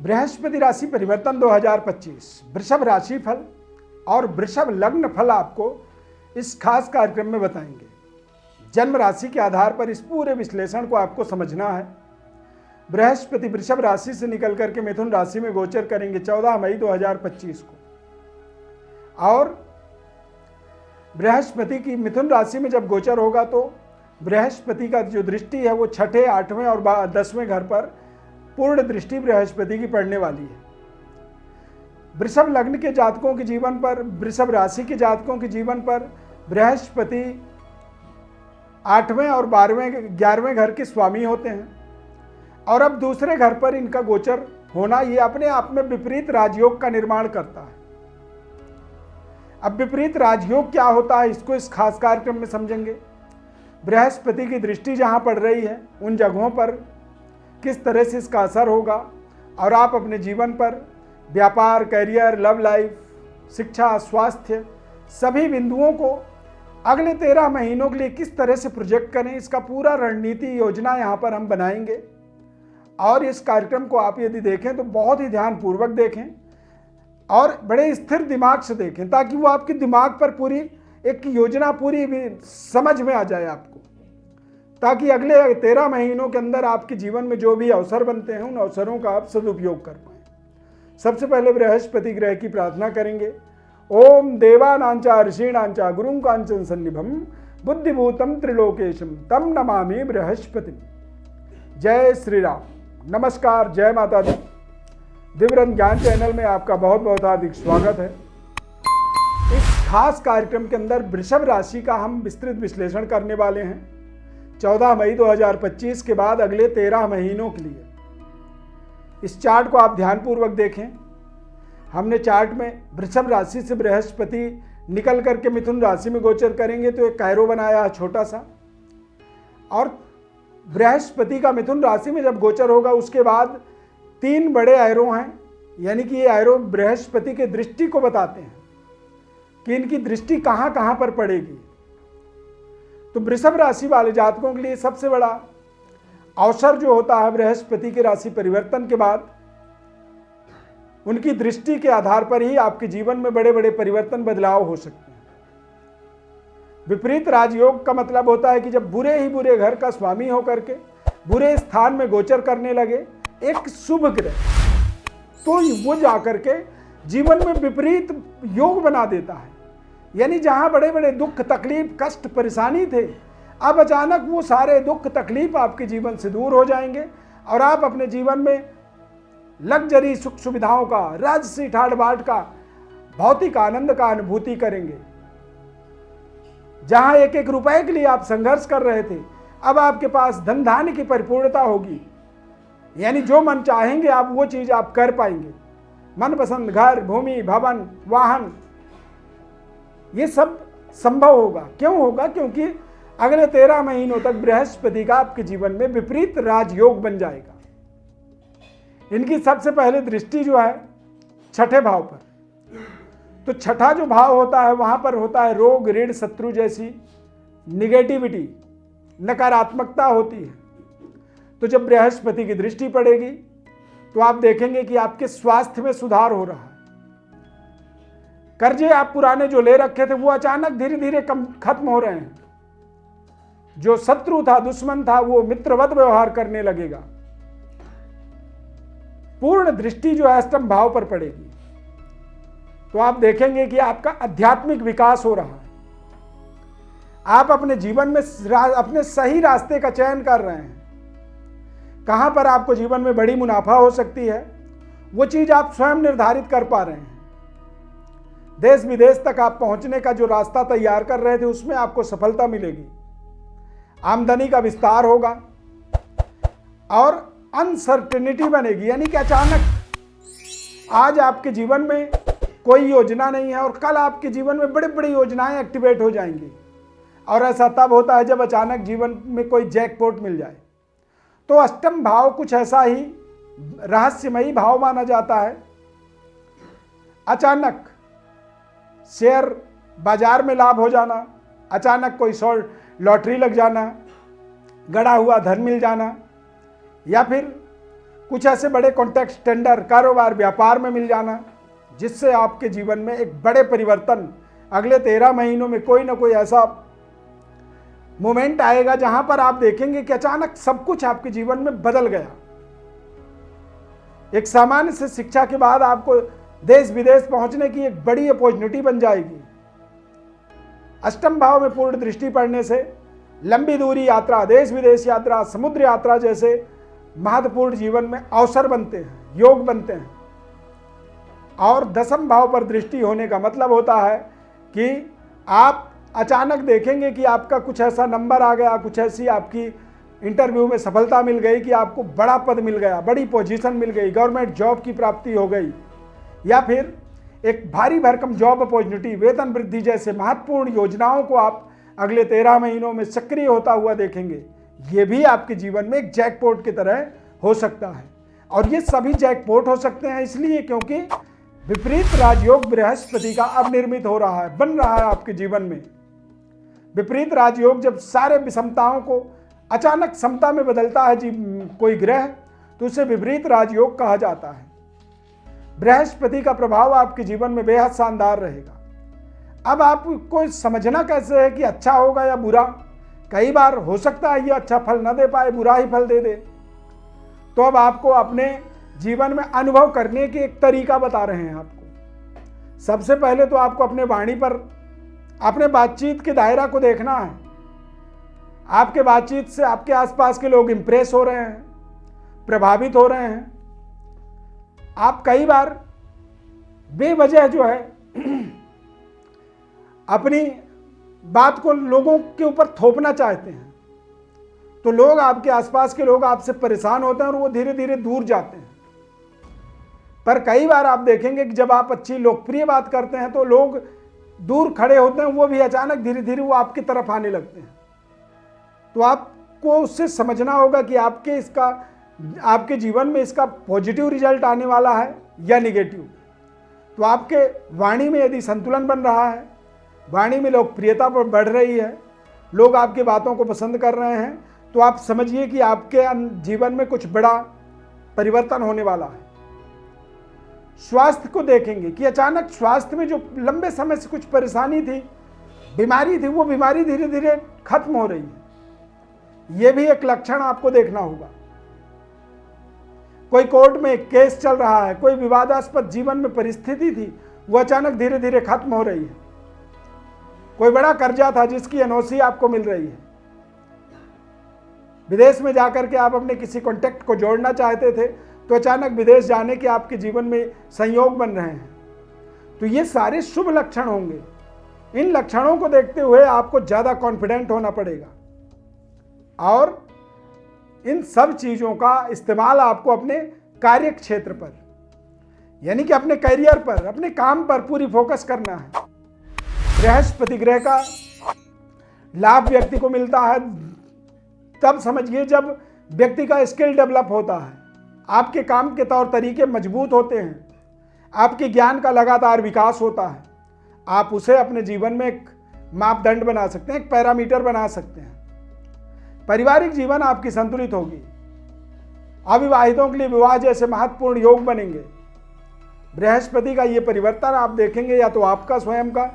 बृहस्पति राशि परिवर्तन 2025 वृषभ राशि फल और वृषभ लग्न फल आपको इस खास कार्यक्रम में बताएंगे। जन्म राशि के आधार पर इस पूरे विश्लेषण को आपको समझना है। बृहस्पति वृषभ राशि से निकल करके मिथुन राशि में गोचर करेंगे 14 मई 2025 को, और बृहस्पति की मिथुन राशि में जब गोचर होगा तो बृहस्पति का जो दृष्टि है वो छठे, आठवें और 10वें घर पर पूर्ण दृष्टि बृहस्पति की पड़ने वाली है। वृषभ लग्न के जातकों के जीवन पर, वृषभ राशि के जातकों के जीवन पर बृहस्पति 8वें और 11वें घर के स्वामी होते हैं, और अब दूसरे घर पर इनका गोचर होना ये अपने आप में विपरीत राजयोग का निर्माण करता है। अब विपरीत राजयोग क्या होता है, इसको इस खास कार्यक्रम में समझेंगे। बृहस्पति की दृष्टि जहां पड़ रही है उन जगहों पर किस तरह से इसका असर होगा, और आप अपने जीवन पर व्यापार, कैरियर, लव लाइफ, शिक्षा, स्वास्थ्य सभी बिंदुओं को अगले 13 महीनों के लिए किस तरह से प्रोजेक्ट करें, इसका पूरा रणनीति योजना यहाँ पर हम बनाएंगे। और इस कार्यक्रम को आप यदि देखें तो बहुत ही ध्यानपूर्वक देखें और बड़े स्थिर दिमाग से देखें, ताकि वो आपके दिमाग पर पूरी एक योजना पूरी समझ में आ जाए आपको, ताकि अगले 13 महीनों के अंदर आपके जीवन में जो भी अवसर बनते हैं उन अवसरों का आप सदुपयोग कर पाएं। सबसे पहले बृहस्पति ग्रह की प्रार्थना करेंगे। ओम देवानांचा ऋषीणांचा गुरुं कांचन सन्निभम बुद्धिभूतम त्रिलोकेशम तम नमामि बृहस्पति। जय श्री राम। नमस्कार, जय माता दी। दिव्यरत्न ज्ञान चैनल में आपका बहुत बहुत हार्दिक स्वागत है। इस खास कार्यक्रम के अंदर वृषभ राशि का हम विस्तृत विश्लेषण करने वाले हैं 14 मई 2025 के बाद अगले 13 महीनों के लिए। इस चार्ट को आप ध्यानपूर्वक देखें। हमने चार्ट में वृषभ राशि से बृहस्पति निकल करके मिथुन राशि में गोचर करेंगे तो एक कैरो बनाया है छोटा सा, और बृहस्पति का मिथुन राशि में जब गोचर होगा उसके बाद 3 बड़े एरो हैं, यानी कि ये एरो बृहस्पति के दृष्टि को बताते हैं कि इनकी दृष्टि कहाँ कहाँ पर पड़ेगी। तो वृषभ राशि वाले जातकों के लिए सबसे बड़ा अवसर जो होता है बृहस्पति के राशि परिवर्तन के बाद, उनकी दृष्टि के आधार पर ही आपके जीवन में बड़े बड़े परिवर्तन, बदलाव हो सकते हैं। विपरीत राजयोग का मतलब होता है कि जब बुरे ही बुरे घर का स्वामी होकर के बुरे स्थान में गोचर करने लगे एक शुभ ग्रह, तो वो जाकर के जीवन में विपरीत योग बना देता है। यानी जहां बड़े बड़े दुख, तकलीफ, कष्ट, परेशानी थे, अब अचानक वो सारे दुख, तकलीफ आपके जीवन से दूर हो जाएंगे और आप अपने जीवन में लग्जरी सुख सुविधाओं का, राजसी ठाट बाट का, भौतिक आनंद का अनुभूति करेंगे। जहां एक एक रुपए के लिए आप संघर्ष कर रहे थे, अब आपके पास धन धान्य की परिपूर्णता होगी। यानी जो मन चाहेंगे आप वो चीज आप कर पाएंगे। मनपसंद घर, भूमि, भवन, वाहन, ये सब संभव होगा। क्यों होगा? क्योंकि अगले 13 महीनों तक बृहस्पति का आपके जीवन में विपरीत राजयोग बन जाएगा। इनकी सबसे पहले दृष्टि जो है छठे भाव पर, तो छठा जो भाव होता है वहां पर होता है रोग, ऋण, शत्रु जैसी निगेटिविटी, नकारात्मकता होती है। तो जब बृहस्पति की दृष्टि पड़ेगी तो आप देखेंगे कि आपके स्वास्थ्य में सुधार हो रहा है। कर्जे आप पुराने जो ले रखे थे वो अचानक धीरे धीरे खत्म हो रहे हैं। जो शत्रु था, दुश्मन था, वो मित्रवत व्यवहार करने लगेगा। पूर्ण दृष्टि जो है अष्टम भाव पर पड़ेगी तो आप देखेंगे कि आपका आध्यात्मिक विकास हो रहा है। आप अपने जीवन में अपने सही रास्ते का चयन कर रहे हैं। कहां पर आपको जीवन में बड़ी मुनाफा हो सकती है वो चीज आप स्वयं निर्धारित कर पा रहे हैं। देश विदेश तक आप पहुंचने का जो रास्ता तैयार कर रहे थे उसमें आपको सफलता मिलेगी। आमदनी का विस्तार होगा और अनसर्टेनिटी बनेगी, यानी कि अचानक आज आपके जीवन में कोई योजना नहीं है और कल आपके जीवन में बड़ी बड़ी योजनाएं एक्टिवेट हो जाएंगी। और ऐसा तब होता है जब अचानक जीवन में कोई जैकपॉट मिल जाए। तो अष्टम भाव कुछ ऐसा ही रहस्यमयी भाव माना जाता है। अचानक शेयर बाजार में लाभ हो जाना, अचानक कोई लॉटरी लग जाना, गड़ा हुआ धन मिल जाना, या फिर कुछ ऐसे बड़े कॉन्ट्रैक्ट, टेंडर, कारोबार, व्यापार में मिल जाना, जिससे आपके जीवन में एक बड़े परिवर्तन अगले 13 महीनों में कोई ना कोई ऐसा मोमेंट आएगा जहां पर आप देखेंगे कि अचानक सब कुछ आपके जीवन में बदल गया। एक सामान्य से शिक्षा के बाद आपको देश विदेश पहुंचने की एक बड़ी अपॉर्चुनिटी बन जाएगी। अष्टम भाव में पूर्ण दृष्टि पड़ने से लंबी दूरी यात्रा, देश विदेश यात्रा, समुद्र यात्रा जैसे महत्वपूर्ण जीवन में अवसर बनते हैं, योग बनते हैं। और दसम भाव पर दृष्टि होने का मतलब होता है कि आप अचानक देखेंगे कि आपका कुछ ऐसा नंबर आ गया, कुछ ऐसी आपकी इंटरव्यू में सफलता मिल गई कि आपको बड़ा पद मिल गया, बड़ी पोजीशन मिल गई, गवर्नमेंट जॉब की प्राप्ति हो गई, या फिर एक भारी भरकम जॉब अपॉर्चुनिटी, वेतन वृद्धि जैसे महत्वपूर्ण योजनाओं को आप अगले 13 महीनों में सक्रिय होता हुआ देखेंगे। ये भी आपके जीवन में एक जैकपॉट की तरह हो सकता है। और ये सभी जैकपॉट हो सकते हैं इसलिए क्योंकि विपरीत राजयोग बृहस्पति का अब निर्मित हो रहा है, बन रहा है आपके जीवन में। विपरीत राजयोग जब सारे विषमताओं को अचानक समता में बदलता है कोई ग्रह, तो उसे विपरीत राजयोग कहा जाता है। बृहस्पति का प्रभाव आपके जीवन में बेहद शानदार रहेगा। अब आपको समझना कैसे है कि अच्छा होगा या बुरा। कई बार हो सकता है ये अच्छा फल न दे पाए, बुरा ही फल दे दे। तो अब आपको अपने जीवन में अनुभव करने के एक तरीका बता रहे हैं आपको। सबसे पहले तो आपको अपने वाणी पर, अपने बातचीत के दायरा को देखना है। आपके बातचीत से आपके आसपास के लोग इंप्रेस हो रहे हैं, प्रभावित हो रहे हैं। आप कई बार बेवजह जो है अपनी बात को लोगों के ऊपर थोपना चाहते हैं, तो लोग, आपके आसपास के लोग आपसे परेशान होते हैं और वो धीरे धीरे दूर जाते हैं। पर कई बार आप देखेंगे कि जब आप अच्छी लोकप्रिय बात करते हैं तो लोग दूर खड़े होते हैं, वो भी अचानक धीरे धीरे वो आपकी तरफ आने लगते हैं। तो आपको उससे समझना होगा कि आपके जीवन में इसका पॉजिटिव रिजल्ट आने वाला है या निगेटिव। तो आपके वाणी में यदि संतुलन बन रहा है, वाणी में लोकप्रियता बढ़ रही है, लोग आपकी बातों को पसंद कर रहे हैं, तो आप समझिए कि आपके जीवन में कुछ बड़ा परिवर्तन होने वाला है। स्वास्थ्य को देखेंगे कि अचानक स्वास्थ्य में जो लंबे समय से कुछ परेशानी थी, बीमारी थी, वो बीमारी धीरे धीरे खत्म हो रही है। ये भी एक लक्षण आपको देखना होगा। कोई कोर्ट में केस चल रहा है, कोई विवादास्पद जीवन में परिस्थिति थी, वो अचानक धीरे धीरे खत्म हो रही है। कोई बड़ा कर्जा था जिसकी एनओसी आपको मिल रही है। विदेश में जाकर के आप अपने किसी कॉन्टैक्ट को जोड़ना चाहते थे, तो अचानक विदेश जाने के आपके जीवन में संयोग बन रहे हैं। तो ये सारे शुभ लक्षण होंगे। इन लक्षणों को देखते हुए आपको ज्यादा कॉन्फिडेंट होना पड़ेगा और इन सब चीजों का इस्तेमाल आपको अपने कार्य क्षेत्र पर, यानी कि अपने करियर पर, अपने काम पर पूरी फोकस करना है। बृहस्पति ग्रह का लाभ व्यक्ति को मिलता है तब समझिए जब व्यक्ति का स्किल डेवलप होता है, आपके काम के तौर तरीके मजबूत होते हैं, आपके ज्ञान का लगातार विकास होता है। आप उसे अपने जीवन में एक मापदंड बना सकते हैं, एक पैरामीटर बना सकते हैं। पारिवारिक जीवन आपकी संतुलित होगी। अविवाहितों के लिए विवाह जैसे महत्वपूर्ण योग बनेंगे। बृहस्पति का ये परिवर्तन आप देखेंगे या तो आपका स्वयं का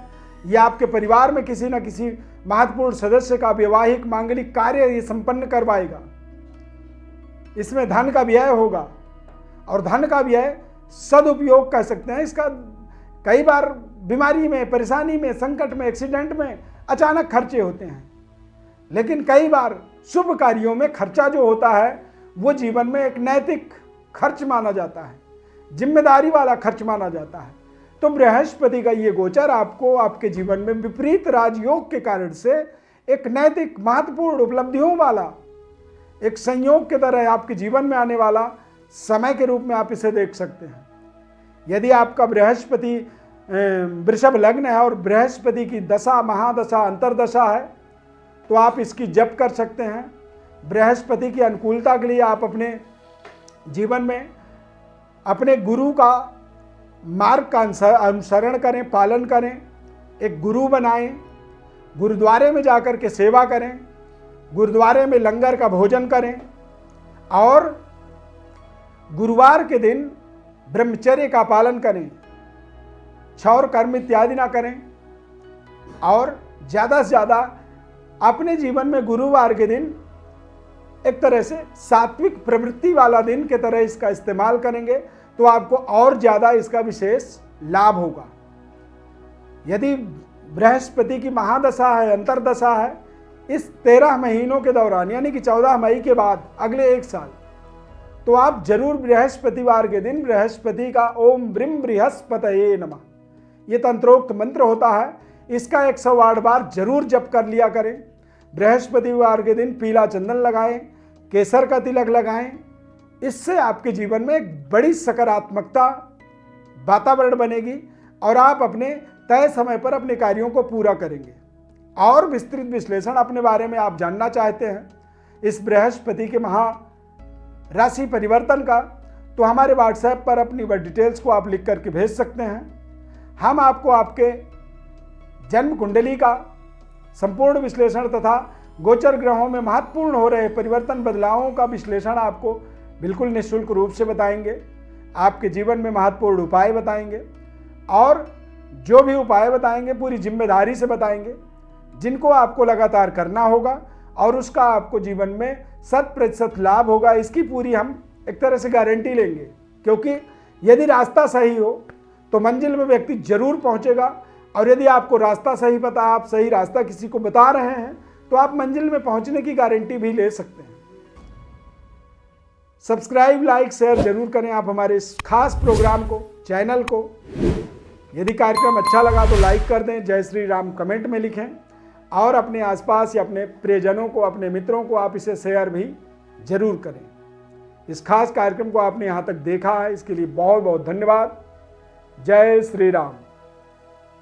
या आपके परिवार में किसी न किसी महत्वपूर्ण सदस्य का वैवाहिक मांगलिक कार्य ये संपन्न करवाएगा। इसमें धन का व्यय होगा और धन का व्यय सदुपयोग कह सकते हैं इसका। कई बार बीमारी में, परेशानी में, संकट में, एक्सीडेंट में अचानक खर्चे होते हैं, लेकिन कई बार शुभ कार्यों में खर्चा जो होता है वो जीवन में एक नैतिक खर्च माना जाता है, जिम्मेदारी वाला खर्च माना जाता है। तो बृहस्पति का ये गोचर आपको आपके जीवन में विपरीत राजयोग के कारण से एक नैतिक महत्वपूर्ण उपलब्धियों वाला एक संयोग की तरह आपके जीवन में आने वाला समय के रूप में आप इसे देख सकते हैं। यदि आपका बृहस्पति वृषभ लग्न है और बृहस्पति की दशा, महादशा, अंतरदशा है, तो आप इसकी जप कर सकते हैं। बृहस्पति की अनुकूलता के लिए आप अपने जीवन में अपने गुरु का मार्ग का अनुसरण करें, पालन करें, एक गुरु बनाएं, गुरुद्वारे में जाकर के सेवा करें, गुरुद्वारे में लंगर का भोजन करें और गुरुवार के दिन ब्रह्मचर्य का पालन करें, क्षौर कर्म इत्यादि ना करें और ज़्यादा से ज़्यादा अपने जीवन में गुरुवार के दिन एक तरह से सात्विक प्रवृत्ति वाला दिन के तरह इसका इस्तेमाल करेंगे तो आपको और ज़्यादा इसका विशेष लाभ होगा। यदि बृहस्पति की महादशा है, अंतरदशा है, इस 13 महीनों के दौरान यानी कि 14 मई के बाद अगले 1 साल, तो आप जरूर बृहस्पतिवार के दिन बृहस्पति का ओम ब्रीम बृहस्पतये नमः ये तंत्रोक्त मंत्र होता है, इसका 108 बार जरूर जप कर लिया करें। बृहस्पतिवार के दिन पीला चंदन लगाएं, केसर का तिलक लगाएं। इससे आपके जीवन में एक बड़ी सकारात्मकता वातावरण बनेगी और आप अपने तय समय पर अपने कार्यों को पूरा करेंगे। और विस्तृत विश्लेषण अपने बारे में आप जानना चाहते हैं इस बृहस्पति के महा राशि परिवर्तन का, तो हमारे व्हाट्सएप पर अपनी डिटेल्स को आप लिख करके भेज सकते हैं। हम आपको आपके जन्म कुंडली का संपूर्ण विश्लेषण तथा गोचर ग्रहों में महत्वपूर्ण हो रहे परिवर्तन बदलावों का विश्लेषण आपको बिल्कुल निःशुल्क रूप से बताएंगे। आपके जीवन में महत्वपूर्ण उपाय बताएंगे और जो भी उपाय बताएंगे पूरी जिम्मेदारी से बताएंगे, जिनको आपको लगातार करना होगा और उसका आपको जीवन में 100% लाभ होगा। इसकी पूरी हम एक तरह से गारंटी लेंगे, क्योंकि यदि रास्ता सही हो तो मंजिल में व्यक्ति जरूर पहुंचेगा और यदि आपको रास्ता सही पता, आप सही रास्ता किसी को बता रहे हैं तो आप मंजिल में पहुंचने की गारंटी भी ले सकते हैं। सब्सक्राइब, लाइक, शेयर जरूर करें आप हमारे इस खास प्रोग्राम को, चैनल को। यदि कार्यक्रम अच्छा लगा तो लाइक कर दें, जय श्री राम कमेंट में लिखें और अपने आसपास या अपने प्रियजनों को, अपने मित्रों को आप इसे शेयर भी जरूर करें। इस खास कार्यक्रम को आपने यहाँ तक देखा है, इसके लिए बहुत बहुत धन्यवाद। जय श्री राम।